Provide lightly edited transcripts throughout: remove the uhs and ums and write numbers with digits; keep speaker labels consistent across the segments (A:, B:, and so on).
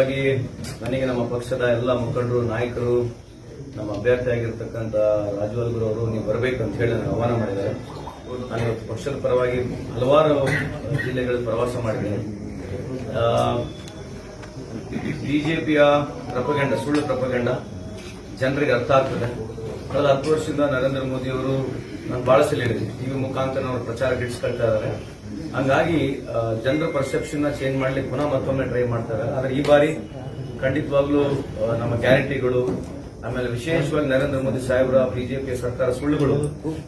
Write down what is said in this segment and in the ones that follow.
A: ವಿಶೇಷವಾಗಿ ನನಗೆ ನಮ್ಮ ಪಕ್ಷದ ಎಲ್ಲ ಮುಖಂಡರು ನಾಯಕರು ನಮ್ಮ ಅಭ್ಯರ್ಥಿ ಆಗಿರ್ತಕ್ಕಂಥ ರಾಜವಲ್ಗುರು ಅವರು ನೀವು ಬರಬೇಕಂತ ಹೇಳಿ ನನಗೆ ಆಹ್ವಾನ ಮಾಡಿದ್ದಾರೆ. ನಾನು ಇವತ್ತು ಪಕ್ಷದ ಪರವಾಗಿ ಹಲವಾರು ಜಿಲ್ಲೆಗಳ ಪ್ರವಾಸ ಮಾಡಿದ್ದೇನೆ. ಬಿಜೆಪಿಯ ಪ್ರಪಗಂಡ, ಸುಳ್ಳು ಪ್ರಪಗಂಡ ಜನರಿಗೆ ಅರ್ಥ ಆಗ್ತದೆ. ಕಳೆದ 10 ವರ್ಷದಿಂದ ನರೇಂದ್ರ ಮೋದಿ ಅವರು ನಾನು ಬಹಳ ಸಲ ಹೇಳಿದ್ದೀನಿ, ಟಿವಿ ಮುಖಾಂತರ ಅವರು ಪ್ರಚಾರ ಗಿಟ್ಟಿಸ್ಕೊಳ್ತಾ ಇದ್ದಾರೆ. ಹಂಗಾಗಿ ಜನರ ಪರ್ಸೆಪ್ಷನ್ ಚೇಂಜ್ ಮಾಡ್ಲಿಕ್ಕೆ ಪುನಃ ಮತ್ತೊಮ್ಮೆ ಟ್ರೈ ಮಾಡ್ತಾರೆ. ಆದರೆ ಈ ಬಾರಿ ಖಂಡಿತವಾಗ್ಲೂ ನಮ್ಮ ಗ್ಯಾರಂಟಿಗಳು, ಆಮೇಲೆ ವಿಶೇಷವಾಗಿ ನರೇಂದ್ರ ಮೋದಿ ಸಾಹೇಬರ ಬಿಜೆಪಿ ಸರ್ಕಾರ ಸುಳ್ಳುಗಳು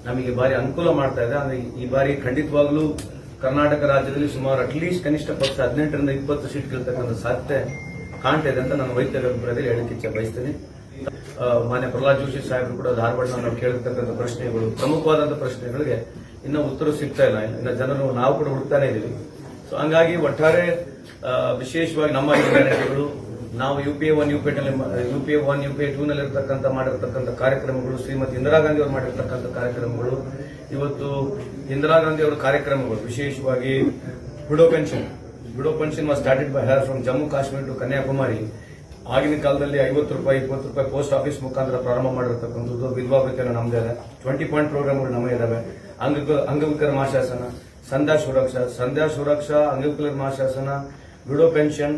A: ನಮಗೆ ಬಾರಿ ಅನುಕೂಲ ಮಾಡ್ತಾ ಇದೆ. ಅಂದ್ರೆ ಈ ಬಾರಿ ಖಂಡಿತವಾಗ್ಲೂ ಕರ್ನಾಟಕ ರಾಜ್ಯದಲ್ಲಿ ಸುಮಾರು ಅಟ್ಲೀಸ್ಟ್ ಕನಿಷ್ಠ ಪಕ್ಷ 18ರಿಂದ 20 ಸೀಟ್ ಗೆಲ್ತಕ್ಕಂಥ ಸಾಧ್ಯತೆ ಕಾಣ್ತಾ ಇದೆ ಅಂತ ನಾನು ವೈಯಕ್ತಿಕ ಅಭಿಪ್ರಾಯದಲ್ಲಿ ಹೇಳಲಿಕ್ಕೆ ಇಚ್ಛೆ ಬಯಸ್ತೇನೆ. ಮಾನ್ಯ ಪ್ರಹ್ಲಾದ್ ಜೋಶಿ ಸಾಹೇಬರು ಕೂಡ ಧಾರವಾಡ ನಾವು ಕೇಳಿರ್ತಕ್ಕಂಥ ಪ್ರಶ್ನೆಗಳು, ಪ್ರಮುಖವಾದಂತಹ ಪ್ರಶ್ನೆಗಳಿಗೆ ಇನ್ನೂ ಉತ್ತರ ಸಿಗ್ತಾ ಇಲ್ಲ. ಇನ್ನು ಜನರು ನಾವು ಕೂಡ ಹುಡುಕ್ತಾನೆ ಇದ್ದೀವಿ. ಸೊ ಹಂಗಾಗಿ ಒಟ್ಟಾರೆ ವಿಶೇಷವಾಗಿ ನಮ್ಮ ಗ್ಯಾರಂಟಿಗಳು, ನಾವು ಯುಪಿಎ 1 ಯುಪಿಎ 2 ನಲ್ಲಿರ್ತಕ್ಕಂಥ ಮಾಡಿರ್ತಕ್ಕಂಥ ಕಾರ್ಯಕ್ರಮಗಳು, ಶ್ರೀಮತಿ ಇಂದಿರಾ ಗಾಂಧಿ ಅವರು ಮಾಡಿರ್ತಕ್ಕಂಥ ಕಾರ್ಯಕ್ರಮಗಳು, ಇವತ್ತು ಇಂದಿರಾ ಗಾಂಧಿ ಅವರ ಕಾರ್ಯಕ್ರಮಗಳು, ವಿಶೇಷವಾಗಿ widow pension was started by her from Jammu Kashmir to Kanyakumari. ಆಗಿನ ಕಾಲದಲ್ಲಿ 50 ರೂಪಾಯಿ 20 ರೂಪಾಯಿ ಪೋಸ್ಟ್ ಆಫೀಸ್ ಮುಖಾಂತರ ಪ್ರಾರಂಭ ಮಾಡಿರ್ತಕ್ಕಂಥದ್ದು. ವಿಧವಾ ವೇತನ ನಮ್ಮದೇ ಇದೆ, 20 ಪಾಯಿಂಟ್ ಪ್ರೋಗ್ರಾಮ್ಗಳು ನಮಗೆ ಇದಾವೆ. ಅಂಗವಿಕಲರ ಮಹಾಶಾಸನ, ಸಂಧ್ಯಾ ಸುರಕ್ಷಾ, ಅಂಗವಿಕಲರ ಮಹಾಶಾಸನ, ವಿಡೋ ಪೆನ್ಷನ್,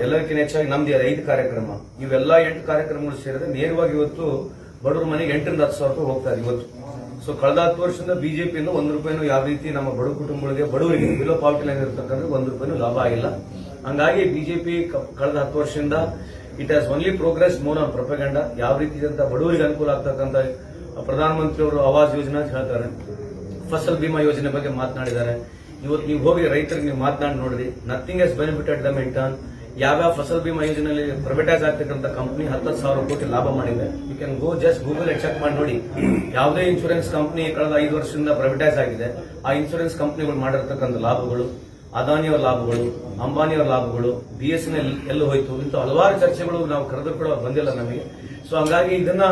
A: ಎಲ್ಲದಕ್ಕಿಂತ ಹೆಚ್ಚಾಗಿ ನಮ್ದು 5 ಕಾರ್ಯಕ್ರಮ. ಇವೆಲ್ಲ 8 ಕಾರ್ಯಕ್ರಮಗಳು ಸೇರಿದ್ರೆ ನೇರವಾಗಿ ಇವತ್ತು ಬಡವರ ಮನೆಗೆ 8ರಿಂದ 10 ಸಾವಿರ ರೂಪಾಯಿ ಹೋಗ್ತಾರೆ ಇವತ್ತು. ಸೊ ಕಳೆದ 10 ವರ್ಷದಿಂದ ಬಿಜೆಪಿಯಿಂದ 1 ರೂಪಾಯಿನೂ ಯಾವ ರೀತಿ ನಮ್ಮ ಬಡ ಕುಟುಂಬಗಳಿಗೆ, ಬಡವರಿಗೆ ಬಿಲೋ ಪಾವರ್ಟಿ ಲೈನ್ ಇರತಕ್ಕಂಥ 1 ರೂಪಾಯಿನೂ ಲಾಭ ಆಗಿಲ್ಲ. ಹಂಗಾಗಿ ಬಿಜೆಪಿ ಕಳೆದ 10 ವರ್ಷದಿಂದ it has only progress more on ಪ್ರೊಪಗಂಡ. ಯಾವ ರೀತಿ ಬಡವರಿಗೆ ಅನುಕೂಲ ಆಗ್ತಕ್ಕಂಥ ಪ್ರಧಾನಮಂತ್ರಿ ಅವರು ಆವಾಸ್ ಯೋಜನೆ ಹೇಳ್ತಾರೆ, ಫಸಲ್ ಬಿಮಾ ಯೋಜನೆ ಬಗ್ಗೆ ಮಾತನಾಡಿದ್ದಾರೆ. ಇವತ್ತು ನೀವು ಹೋಗಿ ರೈತರಿಗೆ ನೀವು ಮಾತನಾಡಿ ನೋಡ್ರಿ, nothing has benefited dum in turn. ಯಾವ್ಯಾವ ಫಸಲ್ ಬಿಮಾ ಯೋಜನೆಯಲ್ಲಿ ಪ್ರೈವೇಟೈಸ್ ಆಗ್ತಕ್ಕಂಥ ಕಂಪನಿ 10,000 ಕೋಟಿ ಲಾಭ ಮಾಡಿದೆ. You can go just Google check ಮಾಡಿ ನೋಡಿ. ಯಾವುದೇ ಇನ್ಶೂರೆನ್ಸ್ ಕಂಪನಿ ಕಳೆದ 5 ವರ್ಷದಿಂದ ಪ್ರೈವೇಟೈಸ್ ಆಗಿದೆ, ಆ ಇನ್ಶೂರೆನ್ಸ್ ಕಂಪನಿಗಳು ಮಾಡಿರ್ತಕ್ಕಂಥ ಲಾಭಗಳು, ಅದಾನಿಯವರ ಲಾಭಗಳು, ಅಂಬಾನಿಯವರ ಲಾಭಗಳು, BSNL ಎಲ್ಲೂ ಹೋಯ್ತು. ಇಂಥ ಹಲವಾರು ಚರ್ಚೆಗಳು ನಾವು ಕರೆದು ಕೂಡ ಬಂದಿಲ್ಲ ನಮಗೆ. ಸೊ ಹಂಗಾಗಿ ಇದನ್ನ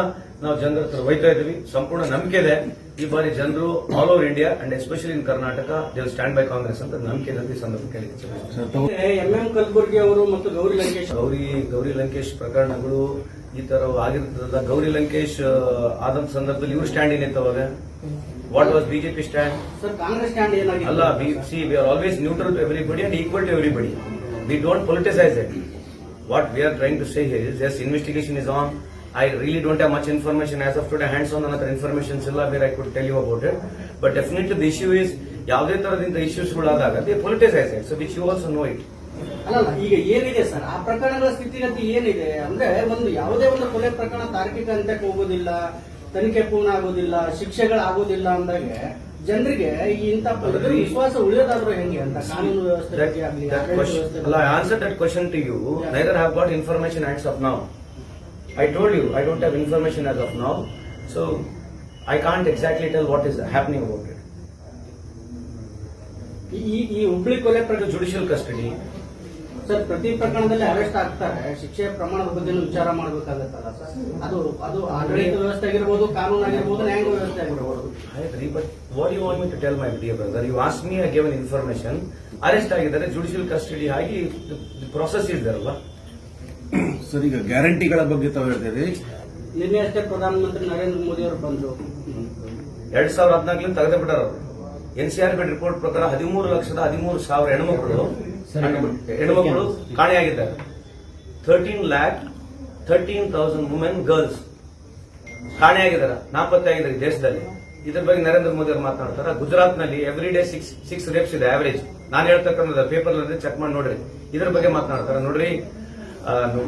A: ನಾವು ಜನರ ಹತ್ರ ಒಯ್ತಾ ಇದ್ದೀವಿ. ಸಂಪೂರ್ಣ ನಂಬಿಕೆ ಇದೆ ಈ ಬಾರಿ ಜನರು all over India and especially in Karnataka they will stand by Congress ಅಂತ ನಂಬಿಕೆ ಇದೆ. ಈ ಸಂದರ್ಭದಲ್ಲಿ
B: MM ಕಲಬುರ್ಗಿ ಅವರು ಮತ್ತು
A: ಗೌರಿ ಲಂಕೇಶ್ ಪ್ರಕರಣಗಳು ಈ ತರ ಆಗಿರ್ತದ. ಗೌರಿ ಲಂಕೇಶ್ ಆದಂತ ಸಂದರ್ಭದಲ್ಲಿ ಇವರು ಸ್ಟ್ಯಾಂಡ್ ಏನಿತ್ತು ಅವಾಗ? What was BJP stand?
B: Congress stand ಏನಾಗಿದೆ?
A: ಅಲ್ಲ, we are always neutral to everybody and equal to everybody. We don't politicise it. What we are trying to say here is, yes, investigation is on. I really don't have much information as of today. Hands on another information illa where I could tell you about it. But definitely the issue is, ಯಾವುದೇ ತರದಿಂದ ಇಶ್ಯೂಸ್ಗಳು ಆದಾಗ they politicise it. So which you also know it.
B: ಅಲ್ಲ, ಈಗ ಏನಿದೆ sir, ಆ ಪ್ರಕರಣಗಳ ಸ್ಥಿತಿಗತಿ ಏನಿದೆ ಅಂದ್ರೆ, ಯಾವುದೇ ಒಂದು ಕೊಲೆ ಪ್ರಕರಣ ತಾರ್ಕಿಕ ಅಂತ್ಯಕ್ಕೆ ಹೋಗೋದಿಲ್ಲ, ತನಿಖೆ ಪೂರ್ಣ ಆಗೋದಿಲ್ಲ, ಶಿಕ್ಷೆಗಳಾಗೋದಿಲ್ಲ ಅಂದಾಗ ಜನರಿಗೆ ಇಂಥ ವಿಶ್ವಾಸ ಉಳಿಯೋದಾದ್ರೂ ಹೆಂಗೆ ಅಂತ ಕಾನೂನು ವ್ಯವಸ್ಥೆ ಆಗಲಿ.
A: I answered that question to you. Neither have got information as of now. I told you I don't have information as of now, so I can't exactly tell what is happening about it.
B: ಈ ಹುಬ್ಳಿ ಕೊಲೆ ಪ್ರಕರಣ
A: judicial custody
B: sir, ಪ್ರತಿ ಪ್ರಕರಣದಲ್ಲಿ arrest ಆಗ್ತಾರೆ, ಶಿಕ್ಷೆಯ ಪ್ರಮಾಣದ ಬಗ್ಗೆ ವಿಚಾರ ಮಾಡಬೇಕಾಗತ್ತಲ್ಲ ಸರ್. ಅದು ಆಡಳಿತ ವ್ಯವಸ್ಥೆ ಆಗಿರ್ಬೋದು, ಕಾನೂನು ಆಗಿರ್ಬೋದು, ನ್ಯಾಯಾಂಗ ವ್ಯವಸ್ಥೆ ಆಗಿರ್ಬೋದು.
A: I agree, but what do you want me to tell, my dear brother? You asked me, I gave an information. Arrest ಆಗಿದ್ದಾರೆ, ಜುಡಿಷಿಯಲ್ ಕಸ್ಟಡಿ ಆಗಿ ಪ್ರೊಸೆಸ್ ಇದ್ದಾರಲ್ಲ
C: ಸರ್. ಈಗ ಗ್ಯಾರಂಟಿಗಳ ಬಗ್ಗೆ ತಾವು ಹೇಳ್ತೀರಿ.
B: ನಿನ್ನೆ ಅಷ್ಟೇ ಪ್ರಧಾನಮಂತ್ರಿ ನರೇಂದ್ರ ಮೋದಿ ಅವರು ಬಂದರು.
A: 2014 ತೆಗೆದು ಬಿಟ್ಟಾರ ಅವರು. NCRB ರಿಪೋರ್ಟ್ ಪ್ರಕಾರ 13,13,000 ಹೆಣ್ಮಕ್ಳು ಕಾಣೆಯಾಗಿದ್ದಾರೆ. 13,13,000 ವುಮೆನ್ ಗರ್ಲ್ಸ್ ಕಾಣೆಯಾಗಿದ್ದಾರೆ, ನಾಪತ್ತೆಯಾಗಿದ್ದಾರೆ ದೇಶದಲ್ಲಿ. ಇದ್ರ ಬಗ್ಗೆ ನರೇಂದ್ರ ಮೋದಿ ಅವರು ಮಾತನಾಡ್ತಾರೆ. ಗುಜರಾತ್ ನಲ್ಲಿ ಎವ್ರಿ ಡೇ 6 ರೇಪ್ಸ್ ಇದೆ ಆವರೇಜ್. ನಾನು ಹೇಳ್ತಕ್ಕಂಥ ಪೇಪರ್ ಚೆಕ್ ಮಾಡಿ ನೋಡ್ರಿ, ಇದ್ರ ಬಗ್ಗೆ ಮಾತನಾಡ್ತಾರೆ ನೋಡ್ರಿ.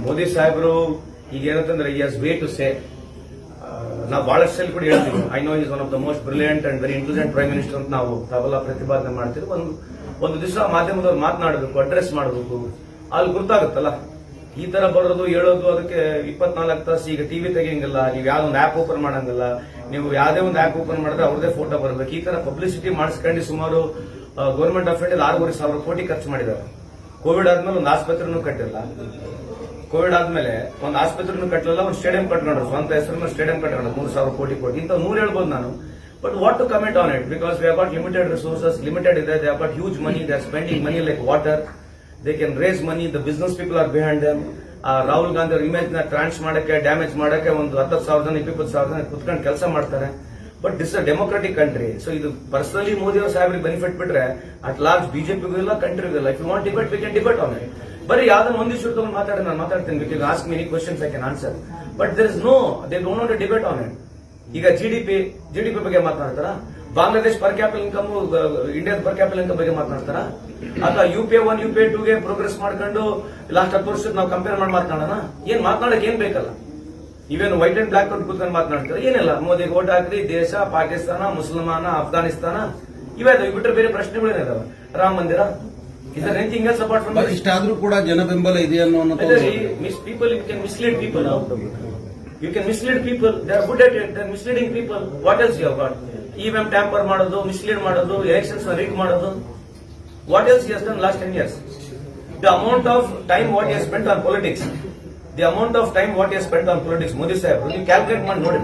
A: ಮೋದಿ ಸಾಹೇಬರು ಈಗ ಏನಂತಂದ್ರೆ ಈ ಹ್ಯಾಸ್ ವೇ ಟು ಸೇ. ನಾವು ಬಹಳಷ್ಟು ಸಲ ಕೂಡ ಹೇಳ್ತೀವಿ, I know is one of the most brilliant and very intelligent prime minister ಅಂತ ನಾವು ತಾವೆಲ್ಲ ಪ್ರತಿಪಾದನೆ ಮಾಡ್ತೀವಿ. ಒಂದು ದಿವಸ ಮಾಧ್ಯಮದವ್ರು ಮಾತನಾಡಬೇಕು, ಅಡ್ರೆಸ್ ಮಾಡಬೇಕು, ಅಲ್ಲಿ ಗೊತ್ತಾಗುತ್ತಲ್ಲ. ಈ ತರ ಬರೋದು ಹೇಳೋದು, ಅದಕ್ಕೆ 24 ತಾಸು ಈಗ ಟಿವಿ ತೆಗಿಯಂಗಿಲ್ಲ, ನೀವು ಯಾವ್ದೊಂದು ಆಪ್ ಓಪನ್ ಮಾಡಂಗಿಲ್ಲ, ನೀವು ಯಾವುದೇ ಒಂದು ಆಪ್ ಓಪನ್ ಮಾಡಿದ್ರೆ ಅವ್ರದೇ ಫೋಟೋ ಬರಬೇಕು. ಈ ತರ ಪಬ್ಲಿಸಿಟಿ ಮಾಡಿಸ್ಕೊಂಡು ಸುಮಾರು ಗವರ್ಮೆಂಟ್ ಆಫ್ ಇಂಡಿಯಾ 6,500 ಕೋಟಿ ಖರ್ಚು ಮಾಡಿದ್ದಾರೆ. ಕೋವಿಡ್ ಆದ್ಮೇಲೆ ಒಂದು ಆಸ್ಪತ್ರೆನೂ ಕಟ್ಟಿಲ್ಲ. ಕೋವಿಡ್ ಆದ್ಮೇಲೆ ಒಂದು ಆಸ್ಪತ್ರೆನೂ ಕಟ್ಟಲಿಲ್ಲ, ಒಂದು ಸ್ಟೇಡಿಯಂ ಕಟ್ಕೊಂಡ್ರು, ಸ್ವಂತ ಹೆಸರು ಸ್ಟೇಡಿಯಂ ಕಟ್ಕೊಂಡ್ರು 3,000 ಕೋಟಿ. ಇಂಥ 100 ಹೇಳ್ಬೋದು ನಾನು. But what to comment on it? Because we have got limited resources, limited ಇದೆ. They have got huge money. They are spending money like water. They can raise money, the business people are behind them. Rahul Gandhi ಅವ್ರ image ನ ಟ್ರಾನ್ಸ್ ಮಾಡಕ್ಕೆ, damage ಮಾಡಕ್ಕೆ ಒಂದು 10,000 ಜನ 20,000 ಜನ ಕುತ್ಕೊಂಡು ಕೆಲಸ ಮಾಡ್ತಾರೆ. But this a democratic country. So ಇದು ಪರ್ಸನಲಿ ಮೋದಿ ಅವ್ರ ಸಾಹೇಬ್ರಿಗೆ ಬೆನಿಫಿಟ್ ಬಿಟ್ರೆ ಅಟ್ ಲಾಸ್ಟ್ ಬಿಜೆಪಿಗೂ ಇಲ್ಲ, ಕಂಟ್ರಿಗೂ ಇಲ್ಲ. If you want debate we can debate on it. ಬರೀ ಯಾವ್ದನ್ನ ಒಂದು ಇಶ್ಯೂ ತಗೊಂಡು ನಾನು ಮಾತಾಡ್ತೀನಿ. Because ask many questions I can answer, but there is no, they don't want to debate on it. ಈಗ ಜಿಡಿಪಿ ಬಗ್ಗೆ ಮಾತನಾಡ್ತಾರ? ಬಾಂಗ್ಲಾದೇಶ್ ಪರ್ ಕ್ಯಾಪಿಟಲ್ ಇನ್ಕಮ್, ಇಂಡಿಯಾದ ಪರ್ ಕ್ಯಾಪಿಟಲ್ ಇನ್ಕಮ್ ಬಗ್ಗೆ ಮಾತನಾಡ್ತಾರ? ಅಥವಾ UPA 1 UPA 2 ಗೆ ಪ್ರೋಗ್ರೆಸ್ ಮಾಡ್ಕೊಂಡು ಲಾಸ್ಟ್ 10 ವರ್ಷದ ನಾವು ಕಂಪೇರ್ ಮಾಡಿ ಮಾತನಾಡೋಣ? ಏನ್ ಮಾತನಾಡಕ್ ಏನ್ ಬೇಕಲ್ಲ? ಇವೇನು ವೈಟ್ ಅಂಡ್ ಬ್ಲಾಕ್ ಕೂತ್ಕೊಂಡು ಮಾತನಾಡ್ತಾರೆ? ಏನಿಲ್ಲ, ಮೋದಿಗೆ ಓಟ್ ಹಾಕ್ರಿ, ದೇಶ ಪಾಕಿಸ್ತಾನ, ಮುಸಲ್ಮಾನ, ಅಫ್ಘಾನಿಸ್ತಾನ ಇವೇ ಬಿಟ್ಟರೆ ಬೇರೆ ಪ್ರಶ್ನೆಗಳೇನಿದಾವೆ? ರಾಮ ಮಂದಿರ, ಇದರ ಎನಿಥಿಂಗ್ ಎಲ್ಸ್ ಅಪಾರ್ಟ್ ಫ್ರಮ್
C: ಇಷ್ಟಾದ್ರೂ ಕೂಡ ಜನ ಬೆಂಬಲ ಇದೆ ಅನ್ನೋ
A: people you can mislead people. You can mislead people. They are good at it. They are misleading people. What else you have got? EVM tamper ಮಾಡೋದು, mislead ಮಾಡೋದು, elections rig ಮಾಡೋದು. What else he has done last 10 years? The amount of time what he has spent on politics. The amount of time what he has spent on politics. Modi sahib, you calculate ಮಾಡಿ ನೋಡಿ.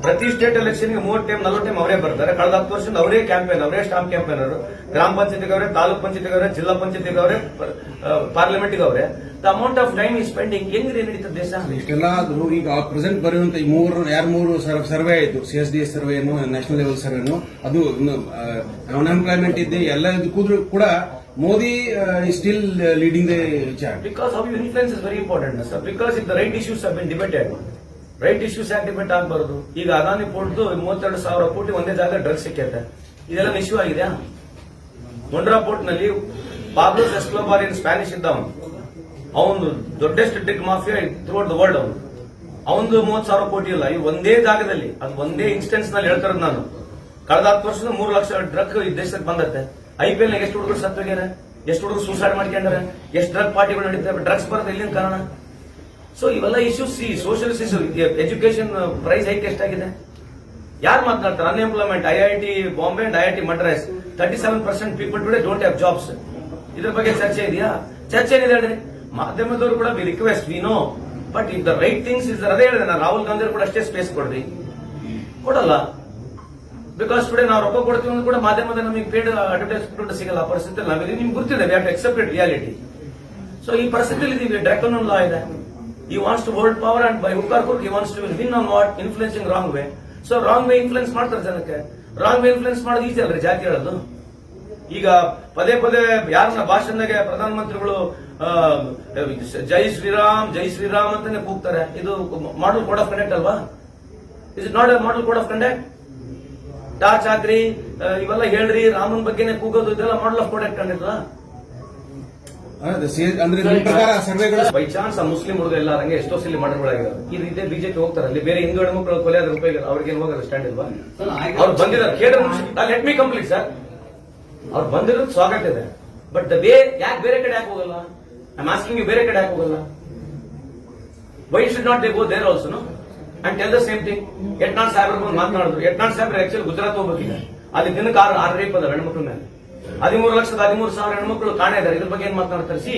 A: ಪ್ರತಿ state election ಗೆ 30 time 40 time ಅವರೇ ಬರ್ತಾರೆ. ಕಳೆದ 10 ವರ್ಷದಿಂದ ಅವರೇ campaign, ಅವರೇ ಸ್ಟಾಂಪ್ ಕ್ಯಾಂಪೇನರ್. ಗ್ರಾಮ ಪಂಚಾಯತಿಗೆ ಅವರೇ, ತಾಲೂಕ್ ಪಂಚಾಯತಿಗೆ ಅವರೇ, ಜಿಲ್ಲಾ ಪಂಚಾಯತಿಗೆ ಅವರೇ, ಪಾರ್ಲಿಮೆಂಟ್ಗೆ ಅವರೇ. ದ ಅಮೌಂಟ್ ಆಫ್ ಟೈಮ್ ಈ ಸ್ಪೆಂಡಿಂಗ್ ಹೆಂಗಿದೆ ನಡೀತದೆ ದೇಶ?
C: ಇಷ್ಟೆಲ್ಲ ಆದ್ರೂ ಈಗ ಪ್ರೆಸೆಂಟ್ ಬರುವಂತ ಈ ಮೂರು ಸರ್ವೆ ಆಯ್ತು, CSDS ಸರ್ವೇನು, ನ್ಯಾಷನಲ್ ಲೆವೆಲ್ ಸರ್ವೇನು, ಅದು ಅನ್ಎಂಪ್ಲಾಯ್ಮೆಂಟ್ ಇದೆ, ಎಲ್ಲ ಕೂಡ Modi still leading the chart.
A: Because how you influence is very important, sir. Because if the right issues have been debated, right issues ಯಾಕೆ ಡಿಬೇಟ್ ಆಗಬಾರದು? ಈಗ ಅದಾನಿ ಪೋರ್ಟ್ದು 32,000 ಕೋಟಿ ಒಂದೇ ಜಾಗ ಡ್ರಗ್ಸ್ ಸಿಕ್ಕೈತೆ. ಇದೆಲ್ಲ ಇಶ್ಯೂ ಆಗಿದೆಯಾ? ಮೊಂಡ್ರಾ ಪೋರ್ಟ್ ನಲ್ಲಿ ಪಾಬ್ಲೋ ಎಸ್ಕೋಬಾರ್ ಇನ್ ಸ್ಪ್ಯಾನಿಷ್ ಇದ್ದವನು, ಅವನು ದೊಡ್ಡಷ್ಟು drug mafia throughout the world. ಅವನು 30,000 ಕೋಟಿ ಇಲ್ಲ, ಈ ಒಂದೇ ಜಾಗದಲ್ಲಿ, ಅದು ಒಂದೇ ಇನ್ಸ್ಟೆನ್ಸ್ ನಲ್ಲಿ ಹೇಳ್ತಾರದು ನಾನು. ಕಳೆದ 10 ವರ್ಷದ 3 ಲಕ್ಷ ಡ್ರಗ್ ಈ ದೇಶಕ್ಕೆ ಬಂದತ್ತೆ. IPL ನಾಗ ಎಷ್ಟು ಹುಡುಗರು ಸತ್ತೋಗ್ಯಾರ, ಎಷ್ಟು ಹುಡುಗರು ಸೂಸೈಡ್ ಮಾಡ್ಕೊಂಡ್ರೆ, ಎಷ್ಟು ಡ್ರಗ್ ಪಾರ್ಟಿಗಳು ನಡೀತವೆ. ಡ್ರಗ್ಸ್ ಬರೋದು ಎಲ್ಲಿನ ಕಾರಣ? ಸೊ ಇವೆಲ್ಲ issues, social issue. Education price hike ಎಷ್ಟಾಗಿದೆ? ಯಾರು ಮಾತನಾಡ್ತಾರೆ? Unemployment, IIT Bombay and IIT Madras 37% people today don't have jobs. ಇದ್ರ ಬಗ್ಗೆ ಚರ್ಚೆ ಇದೆಯಾ? ಚರ್ಚೆ ಏನಿದೆ ಹೇಳ್ರಿ? ಮಾಧ್ಯಮದವರು ಕೂಡ we request, we know, but if the right things is ಅದೇ ಹೇಳಿದೆ ನಾನು. ರಾಹುಲ್ ಗಾಂಧಿ ಕೂಡ ಅಷ್ಟೇ ಸ್ಪೇಸ್ ಕೊಡ್ರಿ, ಕೊಡಲ್ಲ. ಬಿಕಾಸ್ ಟುಡೇ ನಾವು ರೊಕ್ಕ ಕೊಡ್ತೀವಿ ಅಂದ್ರೂ ಕೂಡ ಮಾಧ್ಯಮದ ನಮಗೆ ಪೇಡ್ ಅಡ್ವರ್ಟೈಸ್ಮೆಂಟ್ ಸಿಗಲ್ಲ. ಪರಿಸ್ಥಿತಿ ನಾವಿದೆ, ನಿಮ್ಗೆ ಗೊತ್ತಿದೆ, we have to accept it reality. So ಈ ಪರಿಸ್ಥಿತಿಯಲ್ಲಿ ಇದೀವಿ. ಡ್ರಾಕೋನ್ ಲಾ ಇದೆ. He wants to hold power and by hook or crook he wants to win on what? Influencing wrong way. So wrong way influence ಮಾಡ್ತಾರೆ ಜನಕ್ಕೆ. ರಾಂಗ್ ವೇ ಇನ್ಫ್ಲುಯೆನ್ಸ್ ಮಾಡೋದು easy ಅಲ್ರಿ ಜಾತಿ ಹೇಳೋದು. ಈಗ ಪದೇ ಪದೇ ಯಾರನ್ನ ಭಾಷಣದಾಗೆ ಪ್ರಧಾನಮಂತ್ರಿಗಳು ಜೈ ಶ್ರೀರಾಮ್ ಅಂತಾನೆ ಕೂಗ್ತಾರೆ. ಇದು ಮಾಡಲ್ ಕೋಡ್ ಆಫ್ ಕಂಡಕ್ಟ್ ಅಲ್ವಾ? Is it not A model code of conduct? Torch ಹಾಕ್ರಿ, ಇವೆಲ್ಲ ಹೇಳ್ರಿ, ರಾಮನ್ ಬಗ್ಗೆನೆ ಕೂಗೋದು, ಇದೆಲ್ಲ ಮಾಡಲ್ ಆಫ್ ಕೋಡ್ ಆಫ್ ಕಂಡಕ್ಟ್ ಅಲ್ಲ? ಬೈ ಚಾನ್ಸ್ ಆ ಮುಸ್ಲಿಂ ಹುಡುಗ ಎಲ್ಲ ಹಂಗೆ ಎಷ್ಟೋ ಸಲ ಮರ್ಡರ್ಗಳಾಗಿರೋದು. ಈ ರೀತಿ ಬಿಜೆಪಿ ಹೋಗ್ತಾರೆ, ಅಲ್ಲಿ ಬೇರೆ ಹಿಂದೂ ಹೆಣ್ಮಕ್ಳು ಕೊಲೆ ಆದ್ರೆ ಉಪಯೋಗ ಅವ್ರಿಗೆ ಹೋಗೋದು ಸ್ಟ್ಯಾಂಡ್ ಇಲ್ವಾ? ಅವ್ರು ಬಂದಿದ್ದಾರೆ, ಕೇಳಿದ್ರೆ ಲೆಟ್ ಮಿ ಕಂಪ್ಲೀಟ್ ಸರ್. ಅವ್ರು ಬಂದಿರೋದು ಸ್ವಾಗತ ಇದೆ, ಬಟ್ ದ ವೇ ಯಾಕೆ ಬೇರೆ ಕಡೆ ಯಾಕೆ ಹೋಗಲ್ಲ? ಐ ಆಮ್ ಆಸ್ಕಿಂಗ್ ಯು, ಬೇರೆ ಕಡೆ ಯಾಕೆ ಹೋಗಲ್ಲ? Why should not they go there also and tell the same thing? Yatnal ಸಾಹೇಬ್ರು ಬಂದು ಮಾತನಾಡಿದ್ರು. ಯತ್ನಾಳ್ ಸಾಹೇಬ್ರು ಆಕ್ಚುಲಿ ಗುಜರಾತ್ ಹೋಗ್ಬೇಕಿದೆ, ಅಲ್ಲಿ ದಿನಕ್ಕೆ 6 ರೇಪ್ ಅದ ಹೆಣ್ಮಕ್ಳ ಮೇಲೆ. 13,13,000 ಹೆಣ್ಮಕ್ಳು ಕಾಣೆ ಇದ್ದಾರೆ. ಇದ್ರ ಬಗ್ಗೆ ಏನ್ ಮಾತನಾಡ್ತಾರೆ? ಸಿ,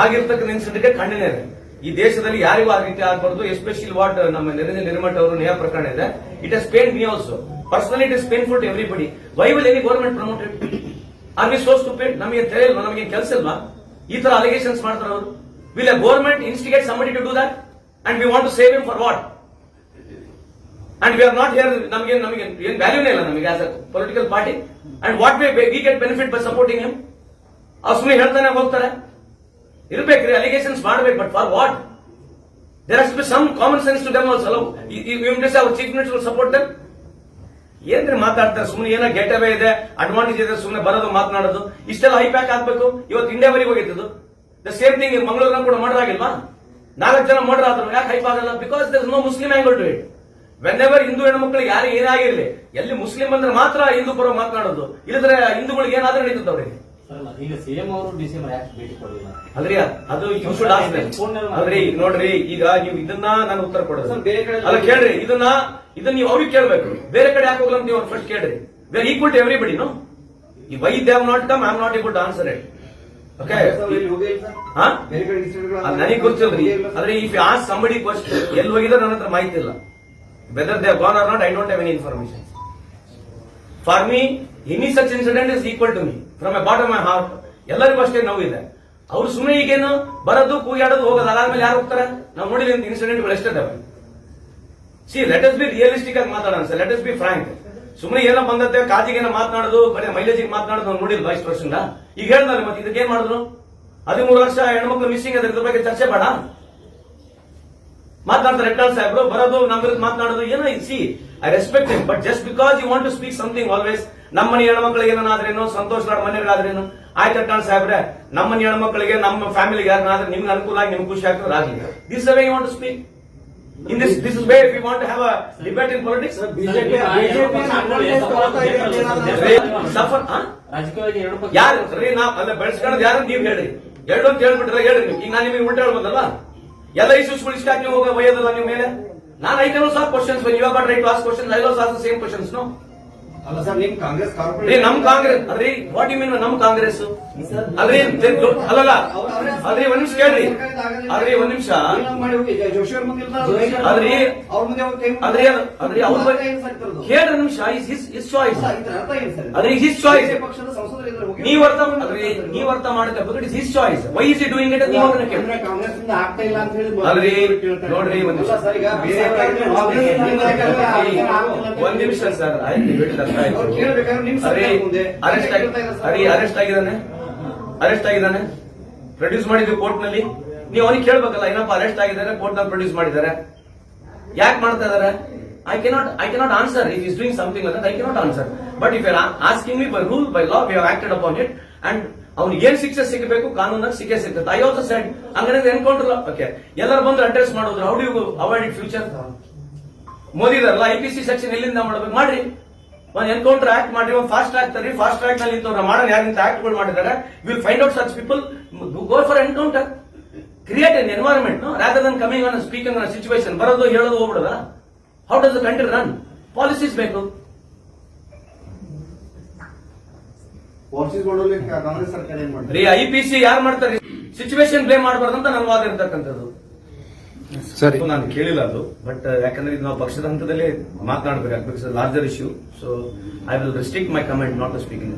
A: ಆಗಿರ್ತಕ್ಕಂಥ ಇನ್ಸಿಡೆಂಟ್ಗೆ ಖಂಡನೆ ಇದೆ. ಈ ದೇಶದಲ್ಲಿ ಯಾರಿಗೂ ಆ ರೀತಿ ಆಗಬಾರ್ದು. ಎಸ್ಪೆಷಲಿ ವಾಟ್ ನಮ್ಮ ನಿರಂಜನ್ ನಿರ್ಮಠ್ ಅವರು ನೇಹ ಪ್ರಕರಣ ಇದೆ. It has pain me also personally. It is painful to everybody. Why will any government promote it? Are we so stupid? ನಮಗೆ ತಿಳಿಯಲ್ವಾ? ನಮಗೆ ಕೆಲಸ ಇಲ್ವಾ? ಈ ತರ ಅಲಿಗೇಷನ್ಸ್ ಮಾಡ್ತಾರೆ ಅವರು. Will A government instigate somebody to do that and we want to save him for what? And we are not here, ನಮಗೆ ಏನ್ ವ್ಯಾಲ್ಯೂನೇ ಇಲ್ಲ ನಮಗೆ as a political party. And what way we get benefit by supporting him? ಅವ್ರು ಸುಮ್ಮನೆ ಹೇಳ್ತಾನೆ ಹೋಗ್ತಾರೆ. ಇರ್ಬೇಕ್ರಿ, ಅಲಿಗೇಷನ್ಸ್ ಮಾಡ್ಬೇಕು, but for what? There has to be some common sense to them also. Our chief minister will support them. ಏನ್ರಿ ಮಾತಾಡ್ತಾರೆ ಸುಮ್ಮನೆ? ಏನೋ ಗೆಟ್ ಅವೇ ಇದೆ, ಅಡ್ವಾಂಟೇಜ್ ಇದೆ, ಸುಮ್ಮನೆ ಬರೋದು ಮಾತನಾಡೋದು. ಇಷ್ಟೆಲ್ಲ ಹೈಪ್ಯಾಕ್ ಆಗ್ಬೇಕು. ಇವತ್ತು ಇಂಡಿಯಾವರೆಗೆ ಹೋಗಿದ್ದು ದ ಸೇಮ್ ಥಿಂಗ್ ಮಂಗಳೂರಿನ ಕೂಡ ಮರ್ಡರ್ ಆಗಿಲ್ವಾ? 4 ಜನ ಮರ್ಡರ್ ಆದ್ರು. ಯಾಕೆ ಹೈಪ್ ಆಗಲ್ಲ? Because there is no Muslim angle to it. Whenever Hindu ಹೆಣ್ಮಕ್ಳಿಗೆ ಯಾರು ಏನಾಗಿರ್ಲಿ, ಎಲ್ಲಿ ಮುಸ್ಲಿಂ ಅಂದ್ರೆ ಮಾತ್ರ ಹಿಂದೂ ಪರ ಮಾತನಾಡೋದು. ಇಲ್ಲದ್ರೆ ಹಿಂದೂಗಳಿಗೆ ಏನಾದ್ರೂ ನಡೀತದೆ ಅವ್ರಿಗೆ.
B: ಈಗ ಸಿಎಂ ಅವರು ಡಿಸಿಎಂ ಯಾಕೆ ಭೇಟಿ ಕೊಡಲಿಲ್ಲ
A: ಅಲ್ರಿ? ಅದು ಯು ಶುಡ್ ಆಸ್ಕ್ ಅಲ್ರಿ. ನೋಡ್ರಿ, ಈಗ ನೀವು ಇದನ್ನ ನಾನು ಉತ್ತರ ಕೊಡೋದು ಅಲ್ಲ, ಕೇಳ್ರಿ. ಇದನ್ನ ನೀವು ಅವ್ರಿಗೆ ಕೇಳ್ಬೇಕು. ಬೇರೆ ಕಡೆ ಯಾಕೆ ಹೋಗಲ್ಲ ಅಂತ ನೀವು ಫಸ್ಟ್ ಕೇಳ್ರಿ. We are equal to everybody. No, why they have not come, I am not able to answer it. Okay, ನನಗೆ ಗೊತ್ತಿಲ್ರಿ. ಆದ್ರೆ if you ask somebody question, ಎಲ್ಲಿ ಹೋಗಿದ್ರೆ ನನ್ನ ಹತ್ರ ಮಾಹಿತಿ ಇಲ್ಲ. Whether they have gone or not, I don't have any information. For me, any such incident is equal to me. From a bottom of my heart, ಎಲ್ಲರಿಗೂ ಅಷ್ಟೇ ನೋವಿದೆ. ಅವ್ರು ಸುಮ್ಮನೆ ಈಗೇನು ಬರೋದು ಕೂಗಾಡೋದು ಹೋಗೋದು, ಅದಾದ್ಮೇಲೆ ಯಾರು ಹೋಗ್ತಾರೆ? ನಾವು ನೋಡಿದ ಇನ್ಸಿಡೆಂಟ್ಗಳು ಎಷ್ಟಿದಾವೆ. ಲೆಟ್ ಅಸ್ ಬಿ ರಿಯಲಿಸ್ಟಿಕ್ ಆಗಿ ಮಾತಾಡೋಣ sir, let us be frank. ಸುಮ್ಮನೆ ಏನೋ ಬಂದತ್ತೆ ಕಾಜಿಗೇನೋ ಮಾತನಾಡೋದು, ಬರೀ ಮೈಲೇಜಿಗೆ ಮಾತನಾಡೋದು ನಾವು ನೋಡಿಲ್ವಾ ಇಷ್ಟು ವರ್ಷದಿಂದ? ಈಗ ಹೇಳಿದ್ರೆ ಮತ್ತೆ ಇದಕ್ಕೆ ಏನ್ ಮಾಡಿದ್ರು? 13 ಲಕ್ಷ ಹೆಣ್ಮಕ್ಳು ಮಿಸ್ಸಿಂಗ್ ಅದ್ರ ಬಗ್ಗೆ ಚರ್ಚೆ ಬೇಡ? ಮಾತನಾಡ್ತಾರೆ ಹೆಕ್ಟಾಳ್ ಸಾಹೇಬ್ರು, ಬರೋದು ನಮ್ಮ ವಿರುದ್ಧ ಮಾತನಾಡೋದು ಏನೋ. See I respect him, but just because you want to speak something always ನಮ್ಮ ಮನೆ ಹೆಣ್ಮಕ್ಳಿಗೆ ಏನಾದ್ರೇನು, ಸಂತೋಷ್ ಲಾಡ್ ಮನೆಗಳಾದ್ರೇನು, ಆಯ್ತು ಹೆಕ್ಟಾಳ್ ಸಾಹೇಬ್ರೆ ನಮ್ಮ ಮನೆ ಹೆಣ್ಮಕ್ಳಿಗೆ ನಮ್ಮ ಫ್ಯಾಮಿಲಿಗೆ ಯಾರನ್ನಾದ್ರೆ ನಿಮ್ಗೆ ಅನುಕೂಲ ಆಗಿ ನಿಮ್ಗೆ ಖುಷಿ ಆಗ್ತದೆ ಆಗ್ಲಿ. This way you want to speak. In this is way if you want to have a debate in politics.
B: BJP
A: suffer
D: ರಾಜಕೀಯವಾಗಿ ಎರಡು ಪಕ್ಷ
A: ಯಾರು ರೀ ನಾವು ಅಲ್ಲ ಬೆಳೆಸ್ಕೊಳ್ಳೋದು ಯಾರು ನೀವ್ ಹೇಳ್ರಿ. ಎರಡು ಅಂತ ಹೇಳ್ಬಿಟ್ರೆ ಹೇಳ್ರಿ ನೀವು. ಈಗ ನಾನು ನಿಮಗೆ ಉಲ್ಟಾ ಹೇಳ್ಬೋದಲ್ವಾ? ಎಲ್ಲ ಇಶ್ಯೂಸ್ಗಳು ಇಷ್ಟ ನೀವು ಹೋಗ ಒಯ್ಯೋದಲ್ಲ ನೀವು ಮೇಲೆ. ನಾನು I can also ask questions when you have got right to ask questions. I will also ask the same questions, no?
E: ಅಲ್ಲ ಸರ್, ನಿಮ್ ಕಾಂಗ್ರೆಸ್
A: ರೀ ನಮ್ ಕಾಂಗ್ರೆಸ್ ಅಲ್ರಿ, ವಾಟ್ ಯು ಮೀನ್ ನಮ್ ಕಾಂಗ್ರೆಸ್ ಅಲ್ರಿ? ಅಲ್ಲಲ್ಲ ಅಲ್ರಿ, ಒಂದ್ ನಿಮಿಷ ಕೇಳ್ರಿ. ಅಲ್ರಿ ಒಂದ್ ನಿಮಿಷ
E: ಜೋಶಿ ಅವ್ರ ಮುಂದೆ
A: ಅದ್ರಿ
E: ಅವ್ರ ಮುಂದೆ
A: ಅದ್ರಿ ಅದ್ರಿ ಅವ್ರ ಬಗ್ಗೆ ಕೇಳ್ರಿ ನಿಮಿಷ. ಇಸ್ ಚಾಯ್ಸ್ ಅದ್ರಿ ಹಿಸ್ ಚಾಯ್ಸ್.
E: ಪಕ್ಷದ ಸಂಸದರು
A: ನೀವ್ ಅರ್ಥ ಮಾಡಕ್ಕೆ but is his choice. Why is he doing it? ನೀವು ಅವ್ರನ್ನ ಕೇಳಿ.
E: ಕಾಂಗ್ರೆಸ್ ಇಂದ ಆಗ್ತಾ ಇಲ್ಲ ಅಂತ ಹೇಳಿ
A: ಅಲ್ರಿ ನೋಡ್ರಿ ಒಂದ್ ನಿಮಿಷ
E: ಸರ್, ಈಗ
A: ಒಂದ್ ನಿಮಿಷ ಸರ್, ಆಯ್ತು
E: ಅವ್ರು ಕೇಳ್ಬೇಕಾದ್ರೆ ನಿಮ್ ಸರ್ಕಾರ ಮುಂದೆ
A: ಅರೆಸ್ಟ್ ಆಗಿದ್ದಾನೆ, ಪ್ರೊಡ್ಯೂಸ್ ಮಾಡಿದ್ವಿ ಕೋರ್ಟ್ ನಲ್ಲಿ. ನೀವು ಅವನಿಗೆ ಕೇಳ್ಬೇಕಲ್ಲ, ಏನಪ್ಪ ಅರೆಸ್ಟ್ ಆಗಿದ್ದಾರೆ, ಕೋರ್ಟ್ ನಲ್ಲಿ ಪ್ರೊಡ್ಯೂಸ್ ಮಾಡಿದ್ದಾರೆ, ಯಾಕೆ ಮಾಡ್ತಾ ಇದಾರೆ? I cannot answer. If he's doing something like that, I cannot answer. But if you're asking me by rule, by law, we have acted upon it, and ಅವ್ನಿಗೆ ಏನ್ ಶಿಕ್ಷೆ ಸಿಗಬೇಕು ಕಾನೂನಾಗ ಸಿಕ್ಕೇ ಸಿಗ್ತದೆ. ಐ ಆಲ್ಸೋ ಸೆಡ್ ಹಂಗಂದ್ರೆ ಎನ್ಕೌಂಟರ್ ಓಕೆ ಎಲ್ಲರೂ ಬಂದು ಅಡ್ರೆಸ್ ಮಾಡೋದ್ರು. How do you avoid it future? Modi ಇದಾರಲ್ಲ, IPC ಸೆಕ್ಷನ್ ಎಲ್ಲಿಂದ ಮಾಡ್ಬೇಕು ಮಾಡ್ರಿ. ಒಂದು ಎನ್ಕೌಂಟರ್ ಆಕ್ಟ್ ಮಾಡ್ರಿ, ಒಂದು ಫಾಸ್ಟ್ ಟ್ರ್ಯಾಕ್ ತರ್ರಿ. ಫಾಸ್ಟ್ ಟ್ರ್ಯಾಕ್ ನಲ್ಲಿ ಇಂಥವ್ರ ಮಾಡೋಣ ಯಾರಿಂತ ಆಕ್ಟ್ಗಳು ಮಾಡಿದ್ದಾರೆ. Will find out such people, go for encounter, create an environment rather than coming on speaking on situation. ಬರೋದು ಹೇಳೋದು ಹೋಗ್ಬಿಡೋದ? How does the country run? Policies ಬೇಕು.
E: ಕಾಂಗ್ರೆಸ್ ಸರ್ಕಾರ ಏನ್ ಮಾಡ್ತಾರೆ?
A: ರೀ IPC ಯಾರು ಮಾಡ್ತಾರೆ? ಸಿಚುವೇಶನ್ ಬ್ಲೇಮ್ ಮಾಡಬಾರ್ದು ಅಂತ ನನ್ನ ವಾದ ಇರ್ತಕ್ಕಂಥದ್ದು.
C: ಸರಿ,
A: ನಾನು ಕೇಳಿಲ್ಲ ಅದು, ಬಟ್ ಯಾಕಂದ್ರೆ ಇದು ನಾವು ಪಕ್ಷದ ಹಂತದಲ್ಲಿ ಮಾತನಾಡಬೇಕಾಗ್ಬೇಕು, larger issue. So I will restrict my comment not to speak in